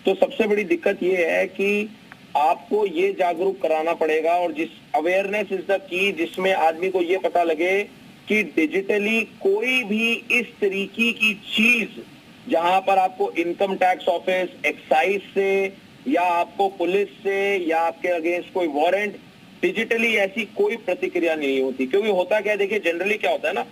तो सबसे बड़ी दिक्कत ये है कि आपको ये जागरूक कराना पड़ेगा, और जिस अवेयरनेस इज द की, जिसमें आदमी को ये पता लगे कि डिजिटली कोई भी इस तरीके की चीज जहां पर आपको इनकम टैक्स ऑफिस, एक्साइज से या आपको पुलिस से या आपके अगेंस्ट कोई वारंट, डिजिटली ऐसी कोई प्रतिक्रिया नहीं होती। क्योंकि होता क्या है, देखिए जनरली क्या होता है ना,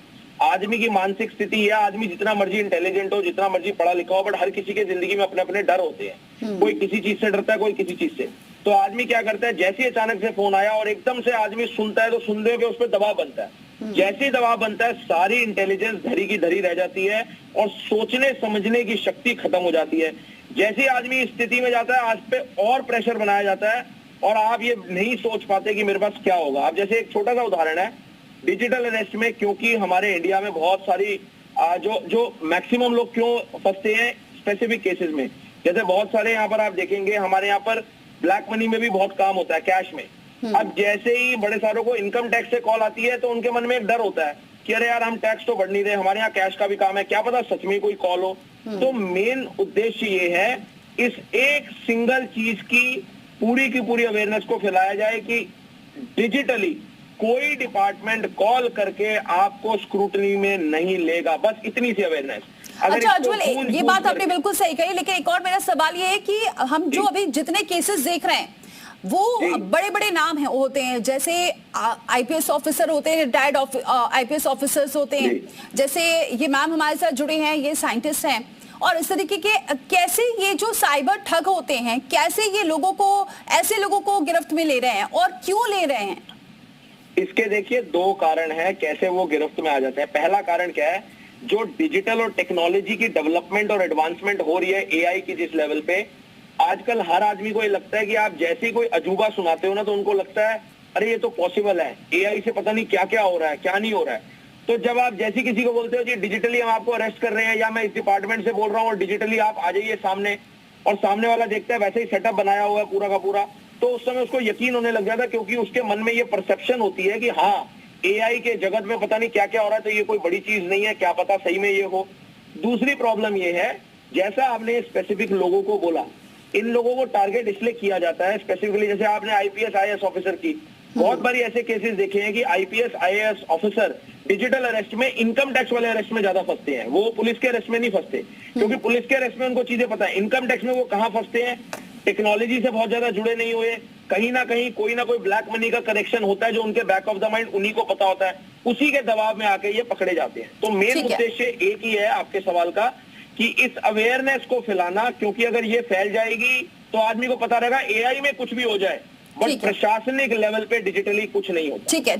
आदमी की मानसिक स्थिति या आदमी जितना मर्जी इंटेलिजेंट हो, जितना मर्जी पढ़ा लिखा हो, बट हर किसी के जिंदगी में अपने अपने डर होते हैं। कोई किसी चीज से डरता है, कोई किसी चीज से। तो आदमी क्या करता है, जैसे ही अचानक से फोन आया और एकदम से आदमी सुनता है तो सुनने के उस पर दबाव बनता है। जैसे ही दबाव बनता है, सारी इंटेलिजेंस धरी की धरी रह जाती है और सोचने समझने की शक्ति खत्म हो जाती है। जैसे ही आदमी इस स्थिति में जाता है, आज पे और प्रेशर बनाया जाता है और आप ये नहीं सोच पाते कि मेरे पास क्या होगा। अब जैसे एक छोटा सा उदाहरण है डिजिटल अरेस्ट में, क्योंकि हमारे इंडिया में बहुत सारी जो मैक्सिमम लोग क्यों फंसते हैं स्पेसिफिक केसेस में, जैसे बहुत सारे यहाँ पर आप देखेंगे, हमारे यहाँ पर ब्लैक मनी में भी बहुत काम होता है, कैश में। अब जैसे ही बड़े सारों को इनकम टैक्स से कॉल आती है तो उनके मन में एक डर होता है कि अरे यार हम टैक्स तो भर नहीं रहे, हमारे यहाँ कैश का भी काम है, क्या पता सच में कोई कॉल हो। तो मेन उद्देश्य ये है इस एक सिंगल चीज की पूरी अवेयरनेस को फैलाया जाए कि डिजिटली कोई डिपार्टमेंट कॉल करके आपको स्क्रूटनी में नहीं लेगा, बस इतनी सी अवेयरनेस। अच्छा अज्वल, ये बात आपने बिल्कुल सही कही, लेकिन एक और मेरा सवाल ये है कि हम जो अभी जितने केसेस देख रहे हैं वो बड़े बड़े नाम हैं होते हैं, जैसे आईपीएस ऑफिसर होते हैं, रिटायर्ड आईपीएस ऑफिसर्स होते हैं, जैसे ये मैम हमारे साथ जुड़े हैं, ये साइंटिस्ट हैं, और इस तरीके के कैसे ये जो साइबर ठग होते हैं, कैसे ये लोगों को, ऐसे लोगों को गिरफ्त में ले रहे हैं और क्यों ले रहे हैं? इसके देखिए दो कारण है कैसे वो गिरफ्त में आ जाते हैं। पहला कारण क्या है, जो डिजिटल और टेक्नोलॉजी की डेवलपमेंट और एडवांसमेंट हो रही है एआई की जिस लेवल पे, आजकल हर आदमी को ये लगता है कि आप जैसे ही कोई अजूबा सुनाते हो ना तो उनको लगता है अरे ये तो पॉसिबल है, एआई से पता नहीं क्या क्या हो रहा है, क्या नहीं हो रहा है। तो जब आप जैसे किसी को बोलते हो जी डिजिटली हम आपको अरेस्ट कर रहे हैं या मैं इस डिपार्टमेंट से बोल रहा हूँ और डिजिटली आप आ जाइए सामने, और सामने वाला देखता है वैसे ही सेटअप बनाया हुआ है पूरा का पूरा, तो उस समय उसको यकीन होने लग जाता है, क्योंकि उसके मन में ये परसेप्शन होती है कि हाँ एआई के जगत में पता नहीं क्या क्या हो रहा है, तो ये कोई बड़ी चीज नहीं है, क्या पता सही में ये हो। दूसरी प्रॉब्लम ये है, जैसा आपने स्पेसिफिक लोगों को बोला, इन लोगों को टारगेट इसलिए किया जाता है स्पेसिफिकली, जैसे आपने आईपीएस आईएएस ऑफिसर की बहुत बारी ऐसे केसेस देखे हैं कि IPS IAS officer digital arrest में इनकम टैक्स वाले अरेस्ट में ज्यादा फंसते हैं, वो पुलिस के अरेस्ट में नहीं फंसते, क्योंकि पुलिस के अरेस्ट में उनको चीजें पता है। इनकम टैक्स में वो कहां फंसते हैं, टेक्नोलॉजी से बहुत ज्यादा जुड़े नहीं हुए, कहीं ना कहीं कोई ना कोई ब्लैक मनी का कनेक्शन होता है जो उनके बैक ऑफ द माइंड उन्हीं को पता होता है, उसी के दबाव में आके ये पकड़े जाते हैं। तो मेन उद्देश्य एक ही है आपके सवाल का कि इस अवेयरनेस को फैलाना, क्योंकि अगर ये फैल जाएगी तो आदमी को पता रहेगा एआई में कुछ भी हो जाए बट प्रशासनिक लेवल पे डिजिटली कुछ नहीं होता। ठीक है।